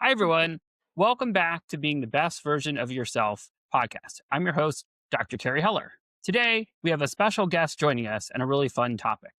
Hi, everyone. Welcome back to Being the Best Version of Yourself podcast. I'm your host, Dr. Carey Heller. Today, we have a special guest joining us and a really fun topic.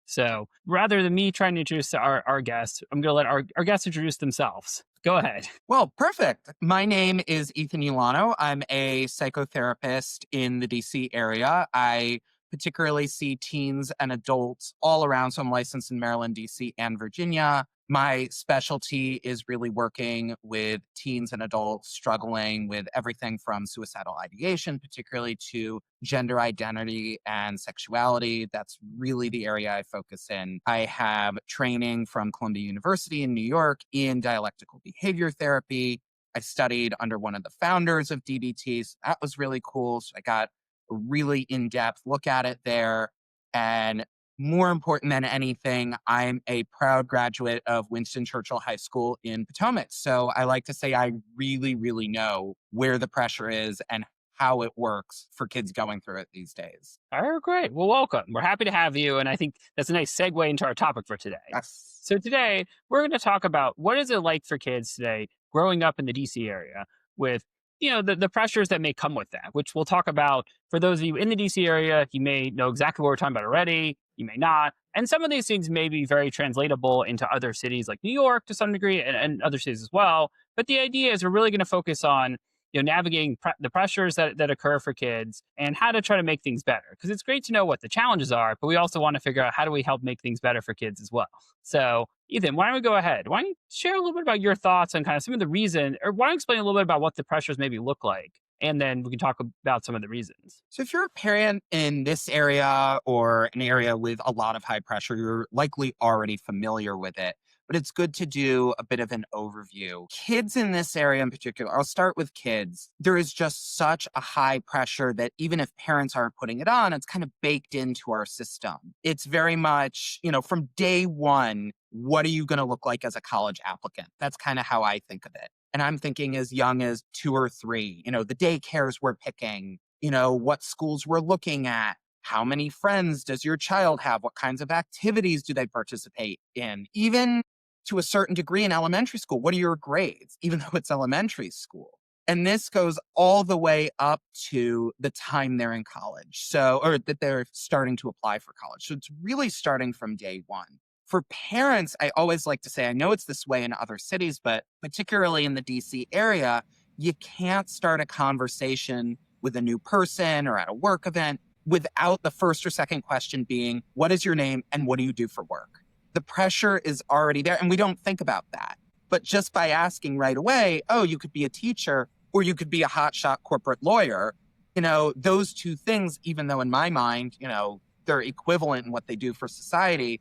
So rather than me trying to introduce our guests, I'm going to let our guests introduce themselves. Go ahead. Well, perfect. My name is Ethan Ulanow. I'm a psychotherapist in the DC area. I particularly see teens and adults all around. So I'm licensed in Maryland, DC, and Virginia. My specialty is really working with teens and adults struggling with everything from suicidal ideation, particularly to gender identity and sexuality. That's really the area I focus in. I have training from Columbia University in New York in dialectical behavior therapy. I studied under one of the founders of DBT. So that was really cool. So I got a really in-depth look at it there. And more important than anything, I'm a proud graduate of Winston Churchill High School in Potomac. So I like to say I really, really know where the pressure is and how it works for kids going through it these days. All right, great. Well, welcome. We're happy to have you. And I think that's a nice segue into our topic for today. Yes. So today, we're going to talk about what is it like for kids today growing up in the DC area with the pressures that may come with that, which we'll talk about. For those of you in the DC area, you may know exactly what we're talking about already. You may not. And some of these things may be very translatable into other cities like New York to some degree and other cities as well. But the idea is we're really going to focus on navigating the pressures that occur for kids and how to try to make things better. Because it's great to know what the challenges are, but we also want to figure out how do we help make things better for kids as well. So, Ethan, why don't we go ahead? Why don't you share a little bit about your thoughts on kind of some of the reason, or why don't you explain a little bit about what the pressures maybe look like? And then we can talk about some of the reasons. So if you're a parent in this area or an area with a lot of high pressure, you're likely already familiar with it. But it's good to do a bit of an overview. Kids in this area in particular, I'll start with kids. There is just such a high pressure that even if parents aren't putting it on, it's kind of baked into our system. It's very much, from day one, what are you going to look like as a college applicant? That's kind of how I think of it. And I'm thinking as young as 2 or 3, the daycares we're picking, what schools we're looking at. How many friends does your child have? What kinds of activities do they participate in? Even to a certain degree in elementary school, what are your grades, even though it's elementary school? And this goes all the way up to the time they're in college. Or that they're starting to apply for college. So it's really starting from day one. For parents, I always like to say, I know it's this way in other cities, but particularly in the DC area, you can't start a conversation with a new person or at a work event without the first or second question being, what is your name and what do you do for work? The pressure is already there and we don't think about that. But just by asking right away, oh, you could be a teacher or you could be a hotshot corporate lawyer, those two things, even though in my mind, they're equivalent in what they do for society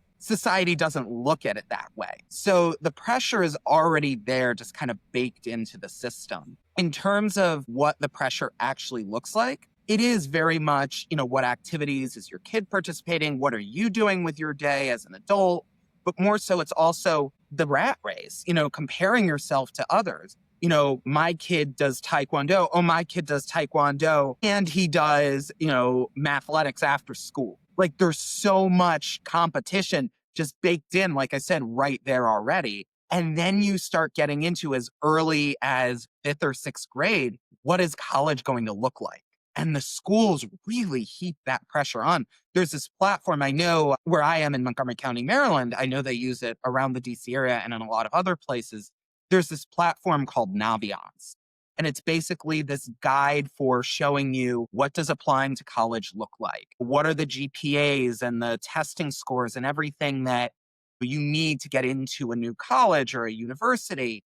doesn't look at it that way. So the pressure is already there, just kind of baked into the system. In terms of what the pressure actually looks like, it is very much, what activities is your kid participating? What are you doing with your day as an adult? But more so, it's also the rat race, comparing yourself to others. My kid does Taekwondo. Oh, my kid does Taekwondo. And he does, mathletics after school. Like there's so much competition just baked in, like I said, right there already. And then you start getting into as early as 5th or 6th grade, what is college going to look like? And the schools really heap that pressure on. There's this platform I know where I am in Montgomery County, Maryland. I know they use it around the DC area and in a lot of other places. There's this platform called Naviance. And it's basically this guide for showing you what does applying to college look like? What are the GPAs and the testing scores and everything that you need to get into a new college or a university?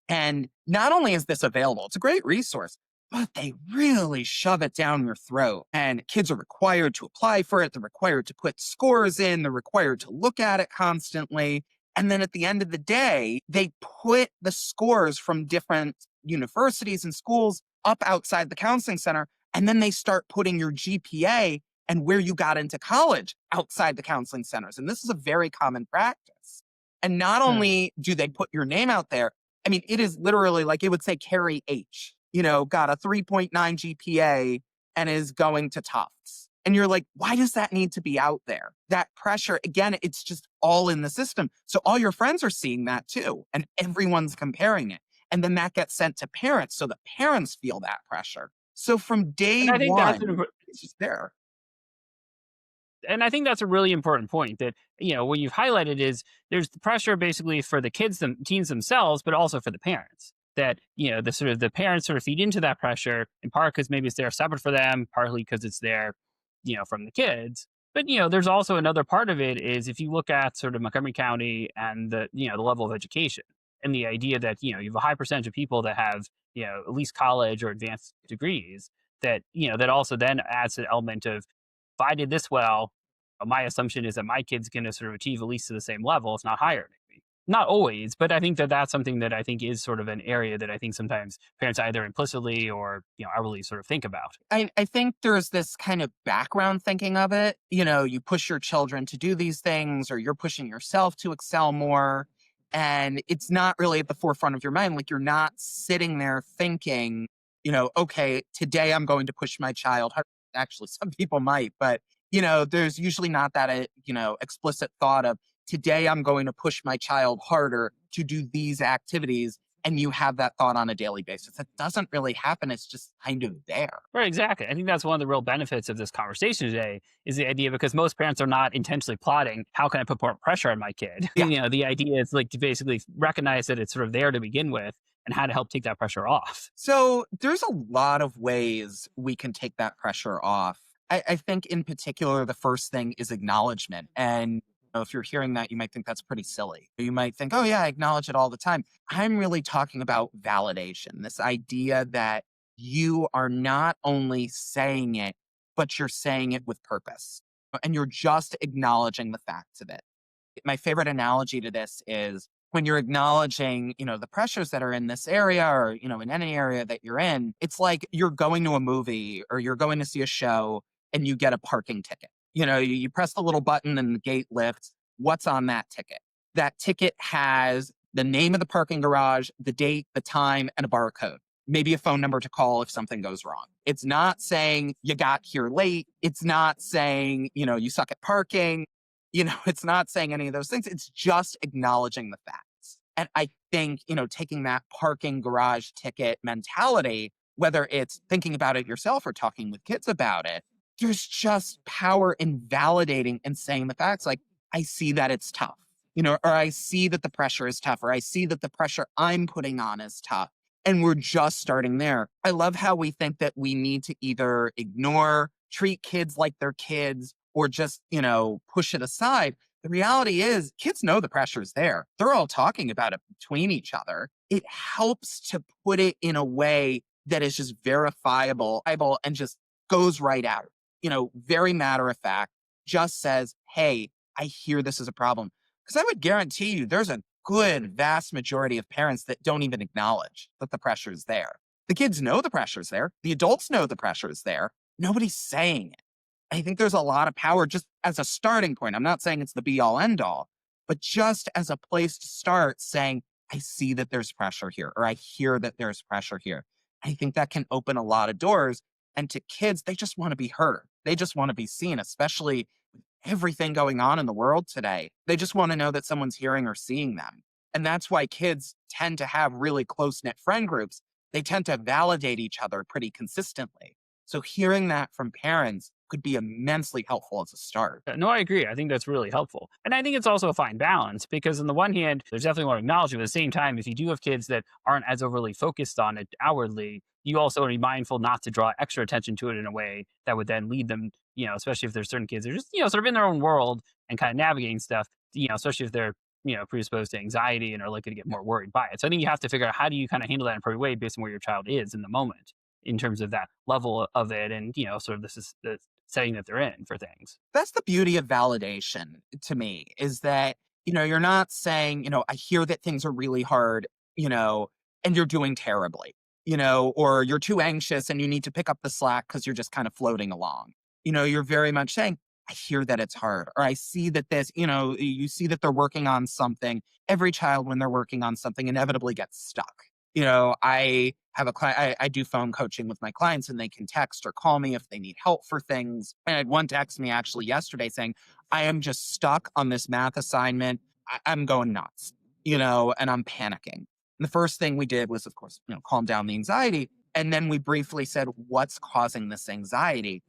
And not only is this available, it's a great resource, but they really shove it down your throat. And kids are required to apply for it. They're required to put scores in. They're required to look at it constantly. And then at the end of the day, they put the scores from different universities and schools up outside the counseling center. And then they start putting your GPA and where you got into college outside the counseling centers. And this is a very common practice. And not only do they put your name out there, I mean, it is literally like it would say Carey H, got a 3.9 GPA and is going to Tufts. And you're like, why does that need to be out there? That pressure, again, it's just all in the system. So all your friends are seeing that too. And everyone's comparing it. And then that gets sent to parents. So the parents feel that pressure. So from day And I think that's one, it's just there. a really important point that, what you've highlighted is there's the pressure basically for the teens themselves, but also for the parents. That, the parents sort of feed into that pressure in part because maybe it's there separate for them, partly because it's there, from the kids. But, there's also another part of it is if you look at sort of Montgomery County and the level of education and the idea that, you have a high percentage of people that have, at least college or advanced degrees that, that also then adds an element of if I did this well, my assumption is that my kid's going to sort of achieve at least to the same level, if not higher, maybe. Not always, but I think that that's something that I think is sort of an area that I think sometimes parents either implicitly or outwardly sort of think about. I think there's this kind of background thinking of it. You push your children to do these things, or you're pushing yourself to excel more. And it's not really at the forefront of your mind. Like you're not sitting there thinking, okay, today I'm going to push my child hard. Actually, some people might, but, there's usually not that, explicit thought of today I'm going to push my child harder to do these activities, and you have that thought on a daily basis. That doesn't really happen. It's just kind of there. Right, exactly. I think that's one of the real benefits of this conversation today is the idea because most parents are not intentionally plotting, how can I put more pressure on my kid? Yeah. The idea is like to basically recognize that it's sort of there to begin with and how to help take that pressure off. So there's a lot of ways we can take that pressure off. I think in particular, the first thing is acknowledgement. And if you're hearing that, you might think that's pretty silly. You might think, oh, yeah, I acknowledge it all the time. I'm really talking about validation, this idea that you are not only saying it, but you're saying it with purpose. And you're just acknowledging the facts of it. My favorite analogy to this is when you're acknowledging, the pressures that are in this area or, in any area that you're in, it's like you're going to a movie or you're going to see a show and you get a parking ticket. You press the little button and the gate lifts. What's on that ticket? That ticket has the name of the parking garage, the date, the time, and a barcode. Maybe a phone number to call if something goes wrong. It's not saying you got here late. It's not saying, you suck at parking. It's not saying any of those things. It's just acknowledging the facts. And I think, taking that parking garage ticket mentality, whether it's thinking about it yourself or talking with kids about it, there's just power in validating and saying the facts. Like, I see that it's tough, or I see that the pressure is tough, or I see that the pressure I'm putting on is tough. And we're just starting there. I love how we think that we need to either ignore, treat kids like they're kids, or just, push it aside. The reality is kids know the pressure's there. They're all talking about it between each other. It helps to put it in a way that is just verifiable and just goes right out. Very matter of fact, just says, hey, I hear this is a problem. Because I would guarantee you there's a good vast majority of parents that don't even acknowledge that the pressure is there. The kids know the pressure is there. The adults know the pressure is there. Nobody's saying it. I think there's a lot of power just as a starting point. I'm not saying it's the be all end all, but just as a place to start saying, I see that there's pressure here, or I hear that there's pressure here. I think that can open a lot of doors. And to kids, they just want to be heard. They just want to be seen, especially with everything going on in the world today. They just want to know that someone's hearing or seeing them. And that's why kids tend to have really close knit friend groups. They tend to validate each other pretty consistently. So hearing that from parents could be immensely helpful as a start. No, I agree. I think that's really helpful. And I think it's also a fine balance because, on the one hand, there's definitely want to acknowledge it. But at the same time, if you do have kids that aren't as overly focused on it outwardly, you also want to be mindful not to draw extra attention to it in a way that would then lead them, especially if there's certain kids that are just, sort of in their own world and kind of navigating stuff, especially if they're, predisposed to anxiety and are likely to get more worried by it. So I think you have to figure out how do you kind of handle that in a appropriate way based on where your child is in the moment in terms of that level of it and, sort of this is the setting that they're in for things. That's the beauty of validation to me is that, you're not saying, I hear that things are really hard, and you're doing terribly, or you're too anxious and you need to pick up the slack because you're just kind of floating along. You're very much saying, I hear that it's hard, or I see that this, you see that they're working on something. Every child, when they're working on something, inevitably gets stuck. I have a client, I do phone coaching with my clients and they can text or call me if they need help for things. And I had one text me actually yesterday saying, I am just stuck on this math assignment. I'm going nuts, and I'm panicking. And the first thing we did was, of course, calm down the anxiety. And then we briefly said, what's causing this anxiety?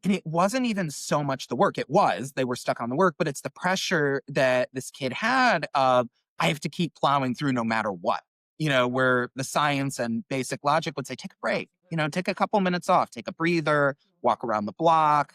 And it wasn't even so much the work. It was, they were stuck on the work, but it's the pressure that this kid had of, I have to keep plowing through no matter what, where the science and basic logic would say, take a break, take a couple minutes off, take a breather, walk around the block,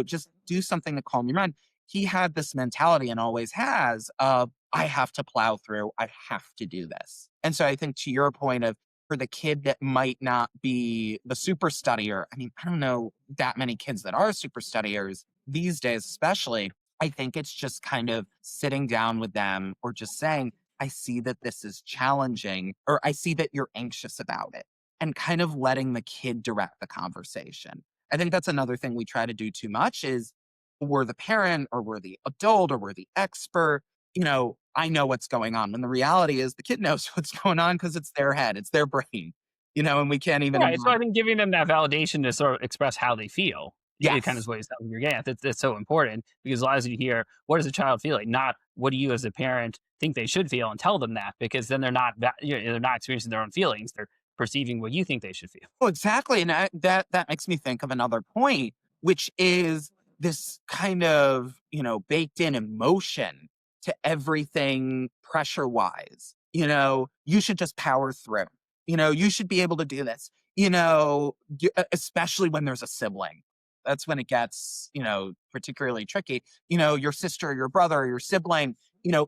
just do something to calm your mind. He had this mentality and always has of, I have to plow through, I have to do this. And so I think to your point of, for the kid that might not be the super studier. I mean, I don't know that many kids that are super studiers these days, especially. I think it's just kind of sitting down with them or just saying, I see that this is challenging, or I see that you're anxious about it, and kind of letting the kid direct the conversation. I think that's another thing we try to do too much is we're the parent or we're the adult or we're the expert. I know what's going on. When the reality is the kid knows what's going on because it's their head, it's their brain, and we can't even Right. So imagine. I think giving them that validation to sort of express how they feel, it kind of is Yes. what you're getting at. That's so important because a lot of you hear, what does a child feel like? Not what do you as a parent think they should feel, and tell them that, because then they're not experiencing their own feelings. They're perceiving what you think they should feel. Well, exactly. And that makes me think of another point, which is this kind of, baked in emotion to everything pressure wise. You should just power through. You should be able to do this, especially when there's a sibling. That's when it gets, particularly tricky. Your sister, your brother, your sibling,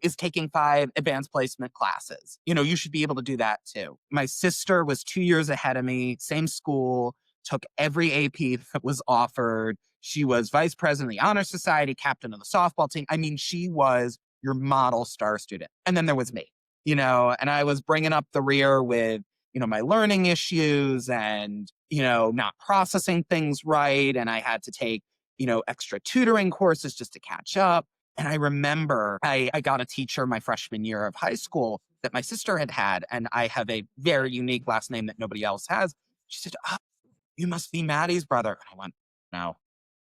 is taking 5 advanced placement classes. You should be able to do that too. My sister was 2 years ahead of me, same school, took every AP that was offered. She was vice president of the honor society, captain of the softball team. I mean, she was your model star student. And then there was me, and I was bringing up the rear with, my learning issues and, not processing things right. And I had to take, extra tutoring courses just to catch up. And I remember I got a teacher my freshman year of high school that my sister had had, and I have a very unique last name that nobody else has. She said, "Oh, you must be Maddie's brother." And I went, "No,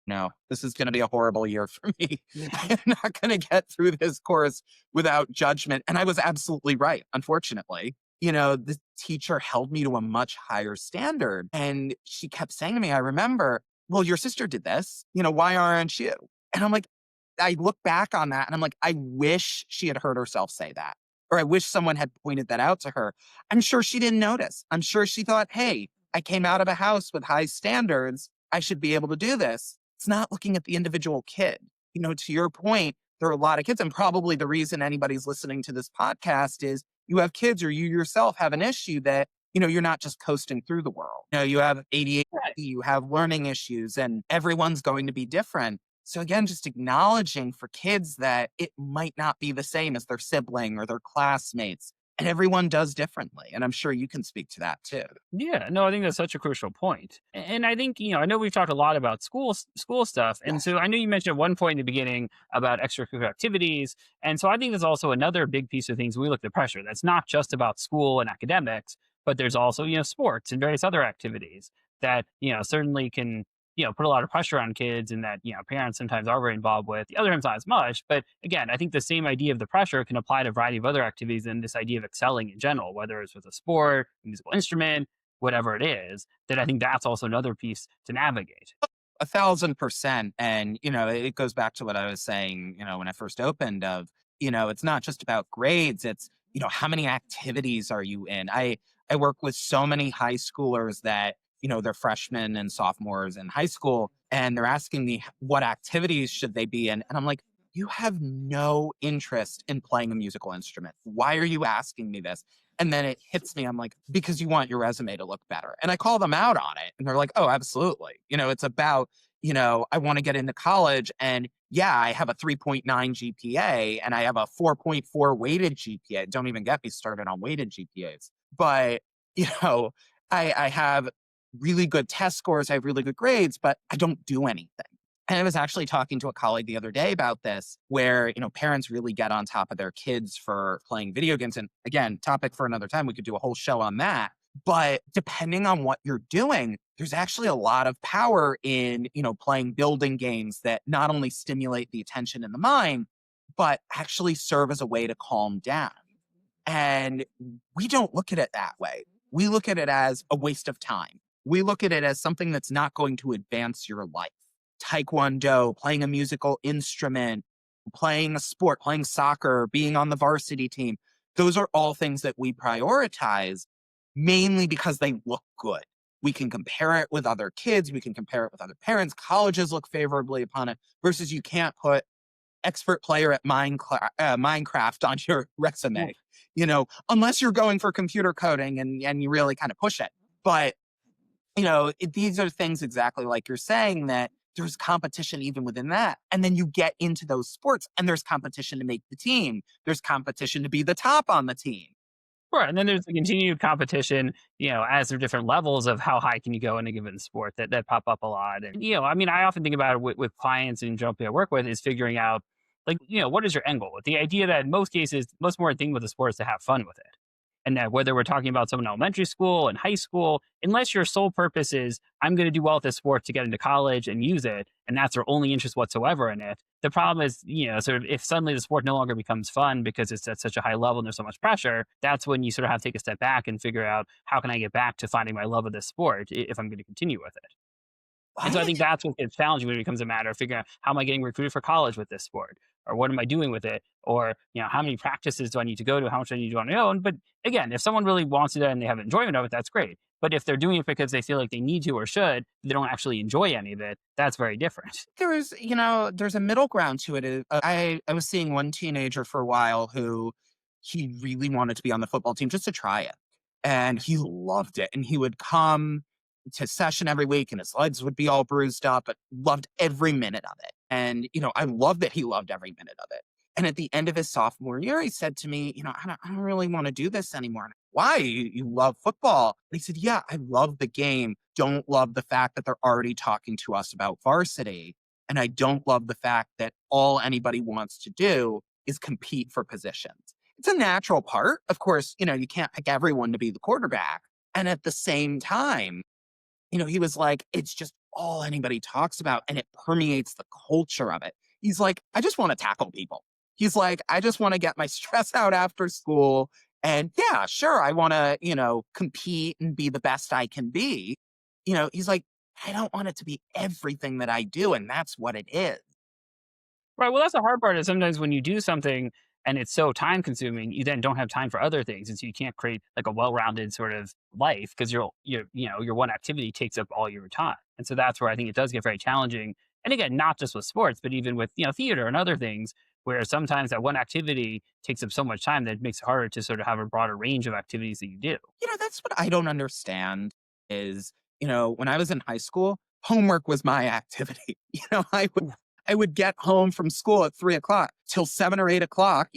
no, this is going to be a horrible year for me. I'm not going to get through this course without judgment." And I was absolutely right, unfortunately. The teacher held me to a much higher standard. And she kept saying to me, I remember, well, your sister did this. Why aren't you? And I'm like, I look back on that and I'm like, I wish she had heard herself say that. Or I wish someone had pointed that out to her. I'm sure she didn't notice. I'm sure she thought, hey, I came out of a house with high standards. I should be able to do this. It's not looking at the individual kid. To your point, there are a lot of kids. And probably the reason anybody's listening to this podcast is you have kids or you yourself have an issue that, you're not just coasting through the world. You have Right. ADHD, you have learning issues, and everyone's going to be different. So again, just acknowledging for kids that it might not be the same as their sibling or their classmates, and everyone does differently. And I'm sure you can speak to that too. Yeah, no, I think that's such a crucial point. And I think, I know we've talked a lot about school stuff. And Yes. so I know you mentioned at one point in the beginning about extracurricular activities. And so I think there's also another big piece of things when we look at pressure. That's not just about school and academics, but there's also, sports and various other activities that, certainly can, put a lot of pressure on kids, and that, parents sometimes are very involved with. The other times not as much. But again, I think the same idea of the pressure can apply to a variety of other activities, and this idea of excelling in general, whether it's with a sport, a musical instrument, whatever it is, that I think that's also another piece to navigate. 1,000%. And, it goes back to what I was saying, when I first opened of, it's not just about grades. It's, how many activities are you in? I work with so many high schoolers that, they're freshmen and sophomores in high school, and they're asking me what activities should they be in. And I'm like, you have no interest in playing a musical instrument. Why are you asking me this? And then it hits me. I'm like, because you want your resume to look better. And I call them out on it. And they're like, oh, absolutely. It's about, I want to get into college. And yeah, I have a 3.9 GPA and I have a 4.4 weighted GPA. Don't even get me started on weighted GPAs. But, you know, I have really good test scores. I have really good grades, but I don't do anything. And I was actually talking to a colleague the other day about this, where, parents really get on top of their kids for playing video games. And again, topic for another time, we could do a whole show on that. But depending on what you're doing, there's actually a lot of power in, playing building games that not only stimulate the attention and the mind, but actually serve as a way to calm down. And we don't look at it that way. We look at it as a waste of time. We look at it as something that's not going to advance your life. Taekwondo, playing a musical instrument, playing a sport, playing soccer, being on the varsity team. Those are all things that we prioritize mainly because they look good. We can compare it with other kids. We can compare it with other parents. Colleges look favorably upon it versus you can't put expert player at Minecraft on your resume, unless you're going for computer coding and you really kind of push it. But, these are things exactly like you're saying that there's competition even within that. And then you get into those sports and there's competition to make the team. There's competition to be the top on the team. Right, and then there's the continued competition, as there are different levels of how high can you go in a given sport that pop up a lot. And, I mean, I often think about it with clients and general people I work with is figuring out, like, what is your end goal? The idea that in most cases, the most important thing with the sport is to have fun with it. And that whether we're talking about someone in elementary school and high school, unless your sole purpose is, I'm going to do well at this sport to get into college and use it, and that's their only interest whatsoever in it. The problem is, sort of if suddenly the sport no longer becomes fun because it's at such a high level and there's so much pressure, that's when you sort of have to take a step back and figure out how can I get back to finding my love of this sport if I'm going to continue with it. And so I What? think that's what gets challenging when it becomes a matter of figuring out how am I getting recruited for college with this sport? Or what am I doing with it? Or, how many practices do I need to go to? How much do I need to do on my own? But again, if someone really wants to do that and they have enjoyment of it, that's great. But if they're doing it because they feel like they need to or should, they don't actually enjoy any of it, that's very different. There's a middle ground to it. I was seeing one teenager for a while who he really wanted to be on the football team just to try it. And he loved it. And he would come to session every week and his legs would be all bruised up, but loved every minute of it. And, I love that he loved every minute of it. And at the end of his sophomore year, he said to me, I don't really want to do this anymore. Why? You love football. And he said, yeah, I love the game. Don't love the fact that they're already talking to us about varsity. And I don't love the fact that all anybody wants to do is compete for positions. It's a natural part. Of course, you can't pick everyone to be the quarterback. And at the same time, he was like, it's just all anybody talks about and it permeates the culture of it. He's like, I just want to tackle people. He's like, I just want to get my stress out after school. And yeah, sure, I want to, compete and be the best I can be. He's like, I don't want it to be everything that I do. And that's what it is. Right. Well, that's the hard part is sometimes when you do something and it's so time consuming, you then don't have time for other things. And so you can't create like a well-rounded sort of life because your one activity takes up all your time. And so that's where I think it does get very challenging. And again, not just with sports, but even with, theater and other things where sometimes that one activity takes up so much time that it makes it harder to sort of have a broader range of activities that you do. That's what I don't understand is, when I was in high school, homework was my activity. I would get home from school at 3 o'clock till 7 or 8 o'clock.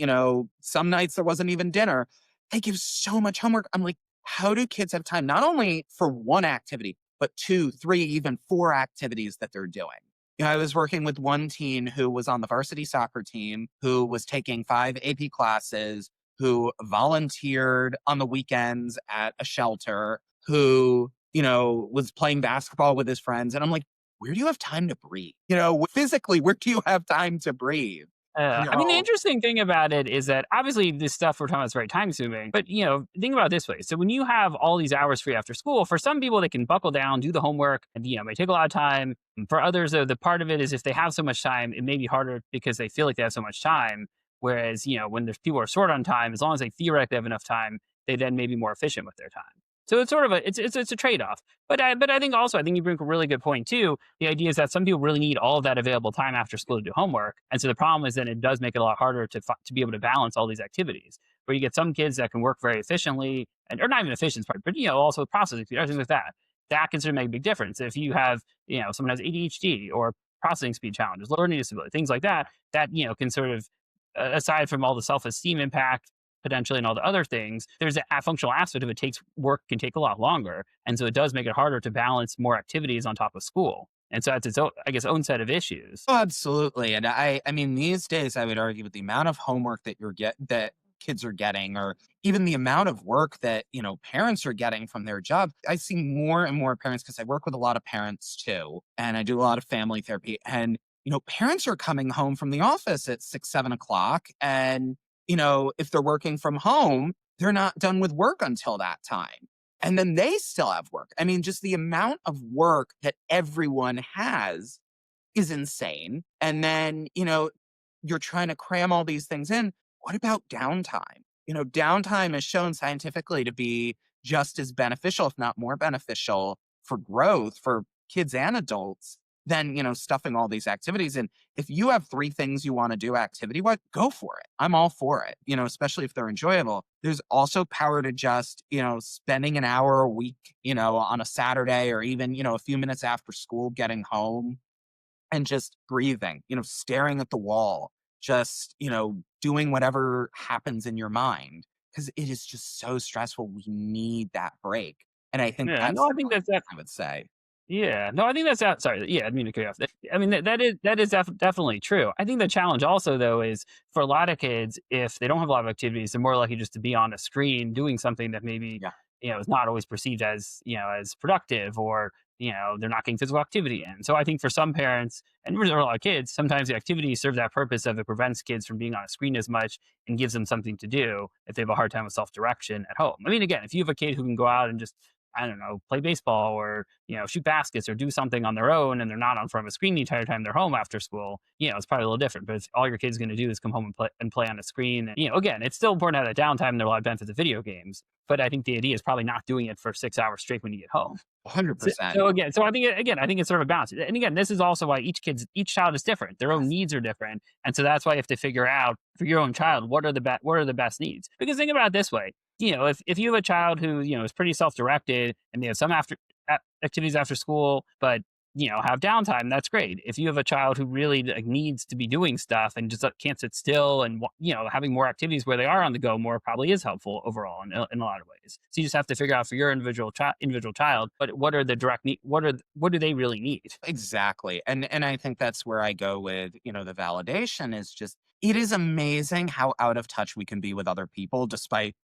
Some nights there wasn't even dinner. They give so much homework. I'm like, how do kids have time not only for one activity, but two, three, even four activities that they're doing? I was working with one teen who was on the varsity soccer team, who was taking 5 AP classes, who volunteered on the weekends at a shelter, who, was playing basketball with his friends. And I'm like, where do you have time to breathe? Physically, where do you have time to breathe? You I mean, the know, interesting thing about it is that obviously this stuff we're talking about is very time consuming, but think about it this way. So when you have all these hours free after school, for some people, they can buckle down, do the homework, and, it may take a lot of time. And for others, though, the part of it is if they have so much time, it may be harder because they feel like they have so much time. Whereas, when there's people who are short on time, as long as they theoretically have enough time, they then may be more efficient with their time. So it's sort of it's a trade off. But I think also I think you bring a really good point too. The idea is that some people really need all of that available time after school to do homework, and so the problem is then it does make it a lot harder to be able to balance all these activities. Where you get some kids that can work very efficiently, and or not even efficient part, but also processing speed, everything like that. That can sort of make a big difference. If you have someone has ADHD or processing speed challenges, learning disability, things like that, that can sort of aside from all the self esteem impact potentially and all the other things, there's a functional aspect of it takes work can take a lot longer. And so it does make it harder to balance more activities on top of school. And so that's its own, I guess, own set of issues. Oh, absolutely. And I mean, these days, I would argue with the amount of homework that kids are getting, or even the amount of work that parents are getting from their job. I see more and more parents because I work with a lot of parents too, and I do a lot of family therapy. And parents are coming home from the office at 6, 7 o'clock, and if they're working from home, they're not done with work until that time. And then they still have work. I mean, just the amount of work that everyone has is insane. And then, you're trying to cram all these things in. What about downtime? Downtime is shown scientifically to be just as beneficial, if not more beneficial for growth for kids and adults than, stuffing all these activities in. If you have three things you want to do activity wise, go for it. I'm all for it, especially if they're enjoyable. There's also power to just, spending an hour a week, on a Saturday or even, a few minutes after school getting home and just breathing, staring at the wall, just, doing whatever happens in your mind because it is just so stressful. We need that break. And I think Yeah, no, that's I the think most that's that. I would say. Yeah, no, I think that's out. Sorry, yeah, I didn't mean to cut you off. I mean, that is definitely true. I think the challenge also though is for a lot of kids, if they don't have a lot of activities, they're more likely just to be on a screen doing something that maybe Yeah, is not always perceived as as productive, or they're not getting physical activity in. So I think for some parents and for a lot of kids, sometimes the activity serves that purpose of it prevents kids from being on a screen as much and gives them something to do if they have a hard time with self direction at home. I mean, again, if you have a kid who can go out and just I don't know, play baseball or, shoot baskets or do something on their own and they're not on front of a screen the entire time they're home after school, it's probably a little different. But if all your kid's going to do is come home and play on a screen, and, again, it's still important to have that downtime and there are a lot of benefits of video games. But I think the idea is probably not doing it for 6 hours straight when you get home. So, 100%. so again, so I think it's sort of a balance. And again, this is also why each child is different. Their own Yes. needs are different, and so that's why you have to figure out for your own child what are the best needs. Because think about it this way: if you have a child who is pretty self directed and they have some activities after school, but have downtime, that's great. If you have a child who really like, needs to be doing stuff and just can't sit still, and having more activities where they are on the go more probably is helpful overall in a lot of ways. So you just have to figure out for your individual child, but what are the direct need, what do they really need? Exactly. And I think that's where I go with, the validation is just it is amazing how out of touch we can be with other people despite,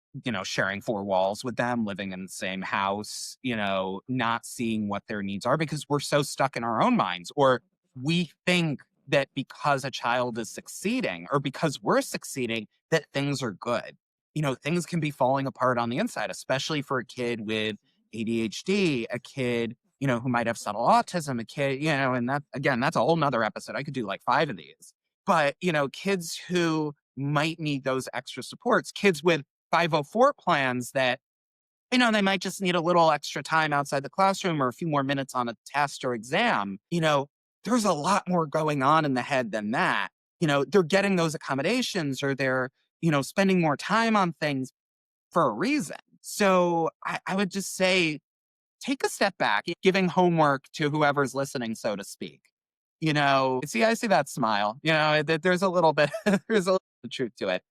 sharing four walls with them, living in the same house, not seeing what their needs are because we're so stuck in our own minds or we think that because a child is succeeding or because we're succeeding that things are good. Things can be falling apart on the inside, especially for a kid with ADHD, a kid who might have subtle autism, a kid, and that again, that's a whole nother episode. I could do like five of these. But, kids who might need those extra supports, kids with 504 plans that, they might just need a little extra time outside the classroom or a few more minutes on a test or exam. There's a lot more going on in the head than that. They're getting those accommodations or they're, spending more time on things for a reason. So I would just say take a step back, giving homework to whoever's listening, so to speak. See, I see that smile. There's a little bit, there's a little truth to it.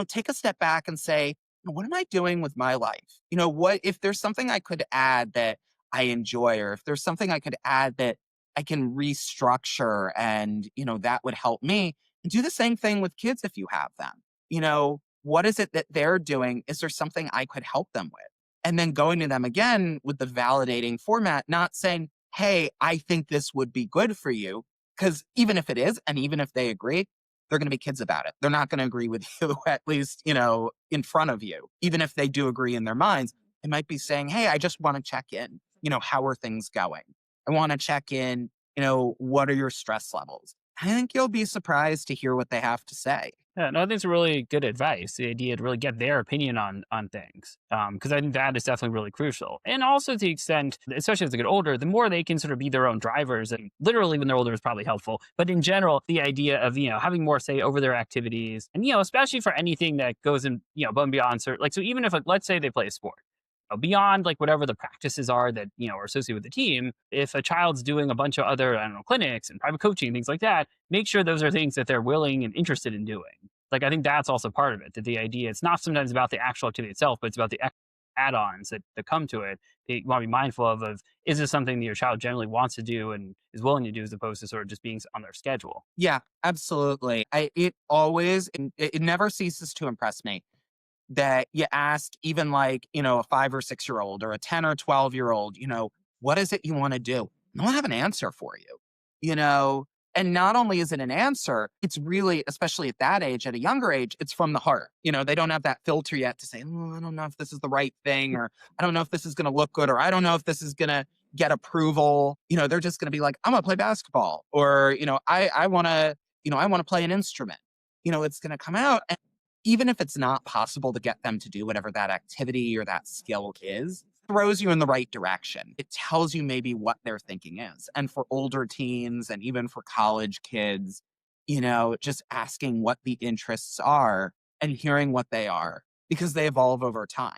Take a step back and say, what am I doing with my life? What if there's something I could add that I enjoy, or if there's something I could add that I can restructure and, that would help me. And do the same thing with kids if you have them. What is it that they're doing? Is there something I could help them with? And then going to them again with the validating format, not saying, hey, I think this would be good for you. Because even if it is, and even if they agree, they're going to be kids about it. They're not going to agree with you, at least, in front of you. Even if they do agree in their minds, they might be saying, hey, I just want to check in. How are things going? I want to check in, what are your stress levels? I think you'll be surprised to hear what they have to say. Yeah, no, I think it's really good advice. The idea to really get their opinion on things, because I think that is definitely really crucial. And also to the extent, especially as they get older, the more they can sort of be their own drivers. And literally, when they're older, is probably helpful. But in general, the idea of having more say over their activities, and especially for anything that goes in above and beyond. Like so, even if like, let's say they play a sport. Beyond like whatever the practices are that are associated with the team, if a child's doing a bunch of other I don't know clinics and private coaching things like that, make sure those are things that they're willing and interested in doing. Like I think that's also part of it. That the idea it's not sometimes about the actual activity itself, but it's about the add-ons that come to it. You want to be mindful of is this something that your child generally wants to do and is willing to do, as opposed to sort of just being on their schedule. Yeah, absolutely. It never ceases to impress me that you ask even like, a 5 or 6 year old or a 10 or 12-year old, what is it you want to do? And they'll have an answer for you, you know, And not only is it an answer, it's really, especially at that age, at a younger age, it's from the heart. They don't have that filter yet to say, oh, I don't know if this is the right thing, or I don't know if this is going to look good, or I don't know if this is going to get approval. They're just going to be like, I'm going to play basketball, or, I want to, I want to play an instrument. It's going to come out. And even if it's not possible to get them to do whatever that activity or that skill is, throws you in the right direction. It tells you maybe what their thinking is. And for older teens and even for college kids, just asking what the interests are and hearing what they are, because they evolve over time.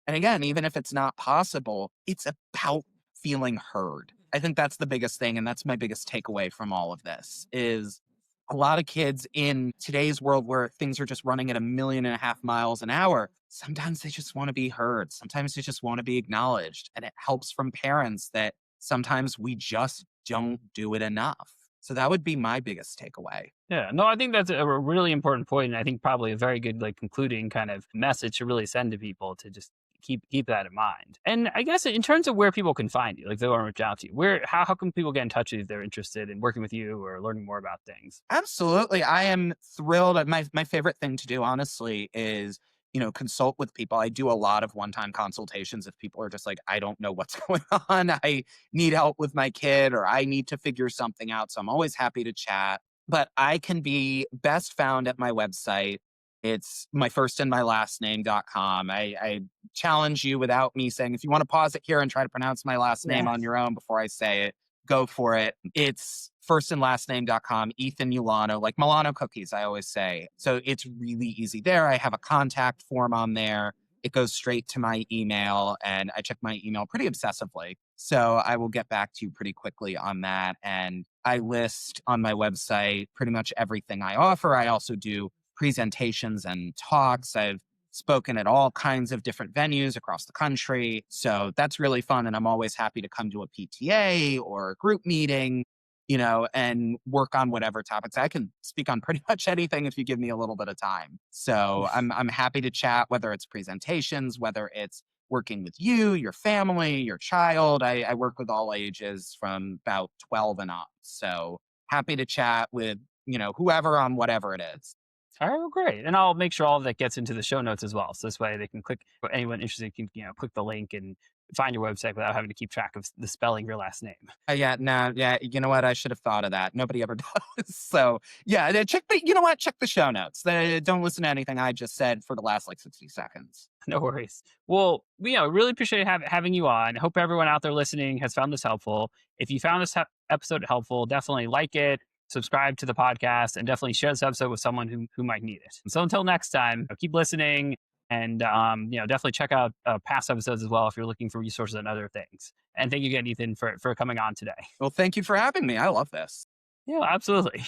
And again, even if it's not possible, it's about feeling heard. I think that's the biggest thing. And that's my biggest takeaway from all of this is a lot of kids in today's world where things are just running at 1.5 million miles an hour, sometimes they just want to be heard. Sometimes they just want to be acknowledged. And it helps from parents that sometimes we just don't do it enough. So that would be my biggest takeaway. Yeah, no, I think that's a really important point, and I think probably a very good concluding kind of message to really send to people to just keep that in mind. And I guess in terms of where people can find you, like they want to reach out to you, how can people get in touch with you if they're interested in working with you or learning more about things? Absolutely. I am thrilled. My favorite thing to do, honestly, is, consult with people. I do a lot of one-time consultations if people are just like, I don't know what's going on. I need help with my kid or I need to figure something out. So I'm always happy to chat. But I can be best found at my website. It's my first and my last name.com. I challenge you without me saying, if you want to pause it here and try to pronounce my last name Yeah. on your own before I say it, go for it. It's first and last name.com, Ethan Ulanow, like Milano cookies, I always say. So it's really easy there. I have a contact form on there. It goes straight to my email, and I check my email pretty obsessively. So I will get back to you pretty quickly on that. And I list on my website pretty much everything I offer. I also do presentations and talks. I've spoken at all kinds of different venues across the country. So that's really fun. And I'm always happy to come to a PTA or a group meeting, and work on whatever topics. I can speak on pretty much anything if you give me a little bit of time. So I'm happy to chat, whether it's presentations, whether it's working with you, your family, your child. I work with all ages from about 12 and up. So happy to chat with, whoever on whatever it is. All right, well, great. And I'll make sure all of that gets into the show notes as well. So this way they can click, for anyone interested can, click the link and find your website without having to keep track of the spelling of your last name. Yeah, no, yeah. You know what? I should have thought of that. Nobody ever does. So yeah, check the. You know what? Check the show notes. Don't listen to anything I just said for the last 60 seconds. No worries. Well, really appreciate having you on. Hope everyone out there listening has found this helpful. If you found this episode helpful, definitely like it, subscribe to the podcast, and definitely share this episode with someone who might need it. So until next time, keep listening, and definitely check out past episodes as well if you're looking for resources and other things. And thank you again, Ethan, for coming on today. Well, thank you for having me. I love this. Yeah, absolutely.